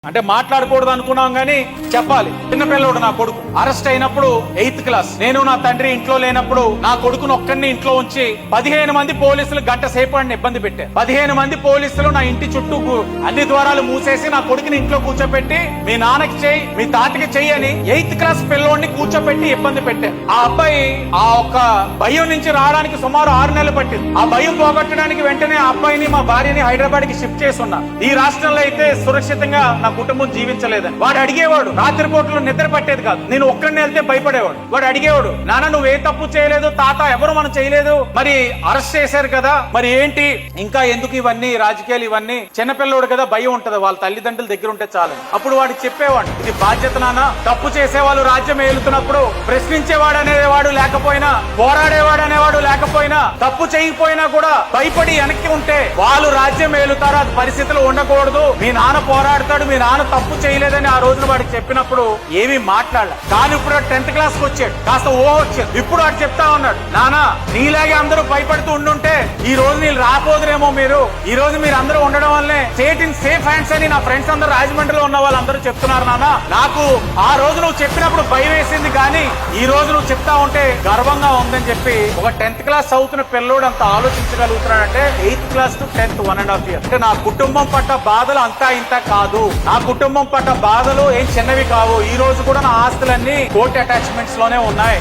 అంటే మాట్లాడకూడదు అనుకున్నాం గానీ చెప్పాలి. చిన్నపిల్లడు నా కొడుకు అరెస్ట్ అయినప్పుడు 8th క్లాస్. నేను నా తండ్రి ఇంట్లో లేనప్పుడు నా కొడుకును ఒక్కడిని ఇంట్లో ఉంచి 15 మంది పోలీసులు గంట సేపు వాడిని ఇబ్బంది పెట్టారు. 15 మంది పోలీసులు నా ఇంటి చుట్టూ అన్ని ద్వారాలు మూసేసి నా కొడుకుని ఇంట్లో కూర్చోపెట్టి మీ నాన్నకి చెయ్యి మీ తాతకి చెయ్యి అని 8th క్లాస్ పిల్లోడిని కూర్చోపెట్టి ఇబ్బంది పెట్టారు. ఆ అబ్బాయి ఆ ఒక్క భయం నుంచి రావడానికి సుమారు 6 నెలలు పట్టింది. ఆ భయం పోగొట్టడానికి వెంటనే ఆ అబ్బాయిని మా భార్యని హైదరాబాద్ కి షిఫ్ట్ చేస్తున్నా. ఈ రాష్ట్రంలో అయితే సురక్షితంగా నా కుటుంబం జీవించలేదని వాడు అడిగేవాడు. రాత్రిపూటలు నిద్ర పట్టేది కాదు. నేను ఒక్కడిని వెళ్తే భయపడేవాడు. వాడు అడిగేవాడు, నాన్న నువ్వే తప్పు చేయలేదు, తాత ఎవరు మనం చేయలేదు, మరి అరెస్ట్ చేశారు కదా, మరి ఏంటి ఇంకా ఎందుకు ఇవన్నీ రాజకీయాలు, ఇవన్నీ చిన్నపిల్లడు కదా భయం ఉంటది, వాళ్ళ తల్లిదండ్రుల దగ్గర ఉంటే చాలు. అప్పుడు వాడికి చెప్పేవాడు, ఇది బాధ్యత నాన్న. తప్పు చేసేవాళ్ళు రాజ్యం ఏలుతున్నప్పుడు ప్రశ్నించేవాడు అనేవాడు లేకపోయినా, పోరాడేవాడు అనేవాడు లేకపోయినా, తప్పు చేయకపోయినా కూడా భయపడి వెనక్కి ఉంటే వాళ్ళు రాజ్యం ఏలుతారు. అది పరిస్థితులు ఉండకూడదు. మీ నాన్న పోరాడతాడు, మీ నాన్న తప్పు చేయలేదని ఆ రోజున వాడికి చెప్పినప్పుడు ఏమీ మాట్లాడలే. కానీ ఇప్పుడు 10th క్లాస్ కి వచ్చాడు, కాస్త వచ్చాడు. ఇప్పుడు వాడు చెప్తా ఉన్నాడు, నాన్న నీలాగే అందరూ భయపడుతూ ఉండుంటే ఈ రోజు నీళ్ళు రాపోదురేమో, మీరు ఈ రోజు మీరు అందరూ ఉండడం వల్లే స్టేట్ ఇన్ సేఫ్ హ్యాండ్స్ అని నా ఫ్రెండ్స్ అందరూ రాజమండ్రిలో ఉన్న వాళ్ళందరూ చెప్తున్నారు. నాన్న నాకు ఆ రోజు నువ్వు చెప్పినప్పుడు భయం వేసింది, కానీ ఈ రోజు నువ్వు చెప్తా ఉంటే గర్వంగా ఉందని చెప్పి ఒక 10th క్లాస్ చదువుతున్న పిల్లోడు అంత ఆలోచించగలుగుతున్నాడంటే 8th class to 10th 1.5 years. అంటే నా కుటుంబం పట్ల బాధలు అంతా ఇంత కాదు. నా కుటుంబం పట్ల బాధలు ఏం చిన్నవి కావు. ఈ రోజు కూడా నా ఆస్తులన్నీ కోర్టు అటాచ్మెంట్స్ లోనే ఉన్నాయి.